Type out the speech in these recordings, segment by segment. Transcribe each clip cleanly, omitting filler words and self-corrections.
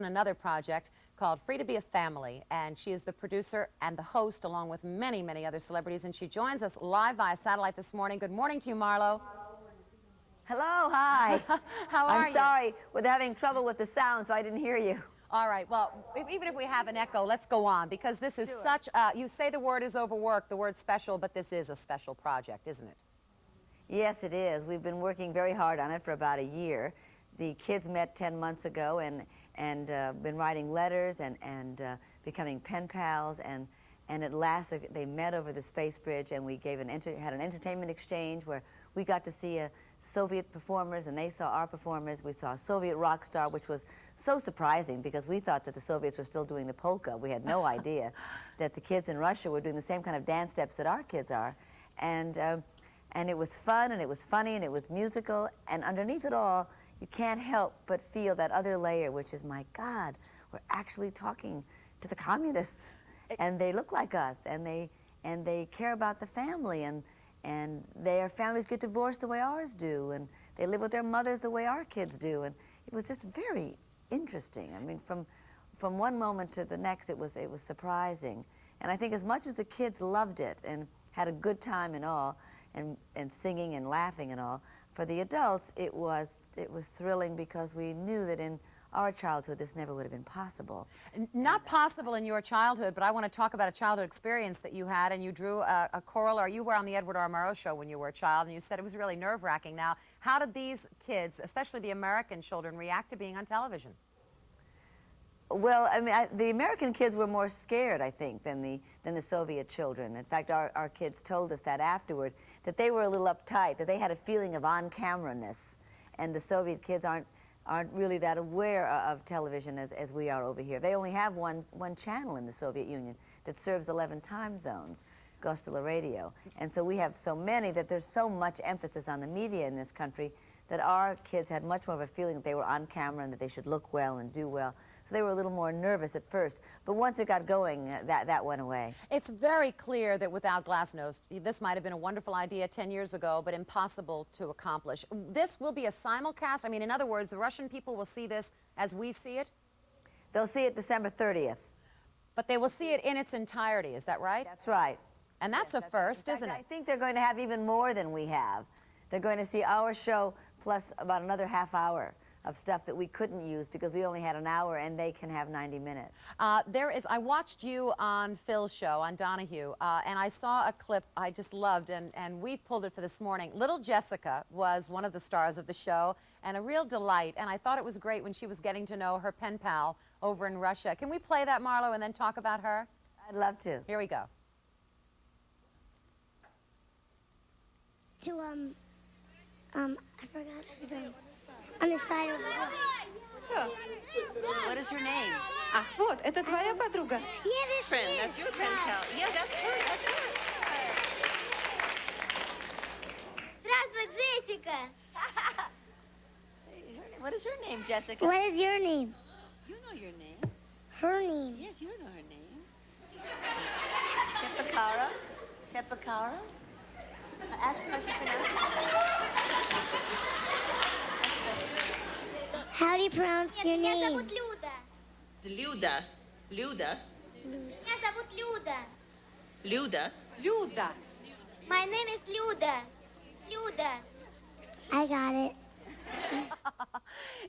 another project called Free to Be a Family, and she is the producer and the host along with many, many other celebrities, and she joins us live via satellite this morning. Good morning to you, Marlo. Hello, hi. How are you? I'm sorry, we're having trouble with the sound, so I didn't hear you. All right, well, even if we have an echo, let's go on, because this is such, you say the word is overworked, the word special, but this is a special project, isn't it? Yes, it is. We've been working very hard on it for about a year. The kids met 10 months ago and been writing letters and becoming pen pals, and at last they met over the space bridge, and we had an entertainment exchange where we got to see Soviet performers and they saw our performers. We saw a Soviet rock star, which was so surprising because we thought that the Soviets were still doing the polka. We had no idea that the kids in Russia were doing the same kind of dance steps that our kids are. And it was fun, and it was funny, and it was musical, and underneath it all, you can't help but feel that other layer, which is, my God, we're actually talking to the communists, and they look like us, and they care about the family, and their families get divorced the way ours do, and they live with their mothers the way our kids do, and it was just very interesting. I mean, from one moment to the next, it was surprising, and I think as much as the kids loved it and had a good time and all, and singing and laughing and all, for the adults, it was thrilling because we knew that in our childhood this never would have been possible. Not possible in your childhood, but I want to talk about a childhood experience that you had, and you drew a choral, or you were on the Edward R. Murrow show when you were a child, and you said it was really nerve-wracking. Now, how did these kids, especially the American children, react to being on television? Well, I mean, the American kids were more scared, I think, than the Soviet children. In fact, our kids told us that afterward, that they were a little uptight, that they had a feeling of on-camera-ness, and the Soviet kids aren't really that aware of television as we are over here. They only have one channel in the Soviet Union that serves 11 time zones, Gostala Radio. And so we have so many that there's so much emphasis on the media in this country that our kids had much more of a feeling that they were on camera and that they should look well and do well. So they were a little more nervous at first. But once it got going, that went away. It's very clear that without Glasnost, this might have been a wonderful idea 10 years ago, but impossible to accomplish. This will be a simulcast? I mean, in other words, the Russian people will see this as we see it? They'll see it December 30th. But they will see it in its entirety, is that right? That's right. And that's a first, isn't it? I think they're going to have even more than we have. They're going to see our show plus about another half hour of stuff that we couldn't use because we only had an hour, and they can have 90 minutes. I watched you on Phil's show, on Donahue, and I saw a clip I just loved, and we pulled it for this morning. Little Jessica was one of the stars of the show, and a real delight, and I thought it was great when she was getting to know her pen pal over in Russia. Can we play that, Marlo, and then talk about her? I'd love to. Here we go. I forgot. It was on the side of the wall. What is her name? Ах, вот, это твоя подруга? Yeah, this Friend, is. that's your pen pal. Yeah, that's her, that's her. Здравствуй, Jessica. What is her name, Jessica? What is your name? You know your name. Her name. Yes, you know her name. Tepakara? Tepakara? Ask her how she pronounces it. How do you pronounce your Меня name? зовут Люда. Люда. Люда. Меня зовут Люда. Люда. Люда. My name is Люда. Люда. I got it.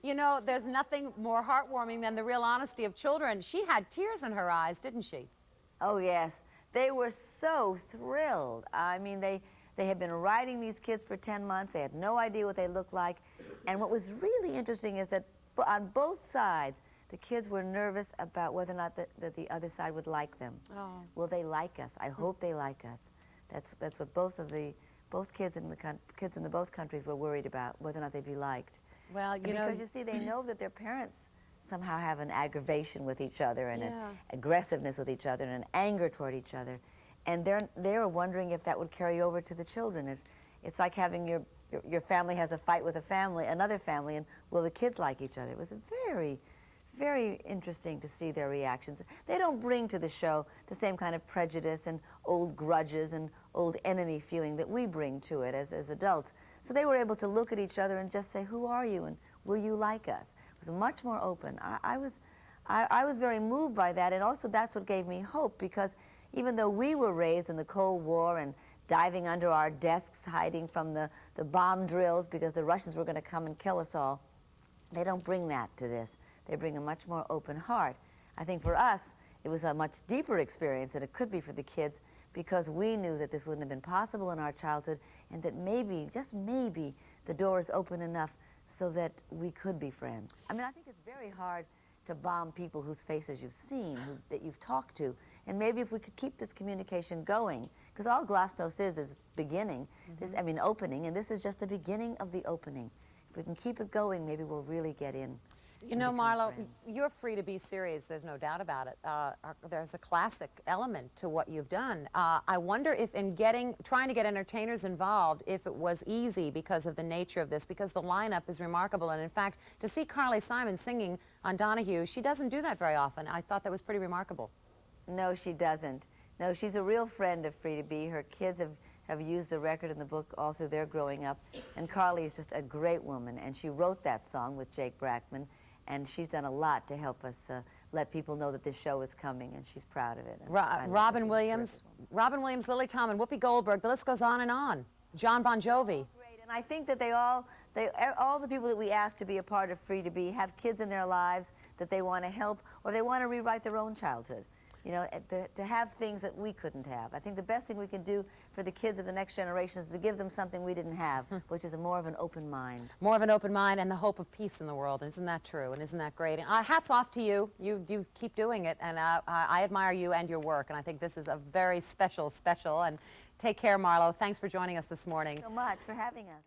You know, there's nothing more heartwarming than the real honesty of children. She had tears in her eyes, didn't she? Oh, yes. They were so thrilled. I mean, they had been writing these kids for 10 months. They had no idea what they looked like. And what was really interesting is that on both sides, the kids were nervous about whether or not that the other side would like them. Oh. Will they like us? I hope they like us. That's what both kids in the both countries were worried about, whether or not they'd be liked. Well, you know, because you see, they know that their parents somehow have an aggravation with each other and an aggressiveness with each other and an anger toward each other. And they're wondering if that would carry over to the children. It's like having your family has a fight with another family, and will the kids like each other? It was very, very interesting to see their reactions. They don't bring to the show the same kind of prejudice and old grudges and old enemy feeling that we bring to it as adults. So they were able to look at each other and just say, who are you, and will you like us? It was much more open. I was very moved by that, and also that's what gave me hope, because even though we were raised in the Cold War and diving under our desks, hiding from the bomb drills because the Russians were going to come and kill us all, they don't bring that to this. They bring a much more open heart. I think for us, it was a much deeper experience than it could be for the kids, because we knew that this wouldn't have been possible in our childhood, and that maybe, just maybe, the door is open enough so that we could be friends. I mean, I think it's very hard to bomb people whose faces you've seen, that you've talked to. And maybe if we could keep this communication going, because all Glasnost is beginning, this, I mean, opening, and this is just the beginning of the opening. If we can keep it going, maybe we'll really get in. You know, Marlo, you're free to be serious. There's no doubt about it. There's a classic element to what you've done. I wonder if in trying to get entertainers involved, if it was easy because of the nature of this, because the lineup is remarkable. And in fact, to see Carly Simon singing on Donahue, she doesn't do that very often. I thought that was pretty remarkable. No, she doesn't. No, she's a real friend of Free to Be. Her kids have used the record and the book all through their growing up. And Carly is just a great woman. And she wrote that song with Jake Brackman. And she's done a lot to help us let people know that this show is coming, and she's proud of it. Robin Williams, Lily Tomlin, Whoopi Goldberg, the list goes on and on. Jon Bon Jovi. Great, and I think that all the people that we ask to be a part of Free to Be have kids in their lives that they want to help, or they want to rewrite their own childhood. You know, to have things that we couldn't have. I think the best thing we can do for the kids of the next generation is to give them something we didn't have, which is more of an open mind. More of an open mind and the hope of peace in the world. Isn't that true? And isn't that great? And, hats off to you. You keep doing it, and I admire you and your work. And I think this is a very special. And take care, Marlo. Thanks for joining us this morning. Thank you so much for having us.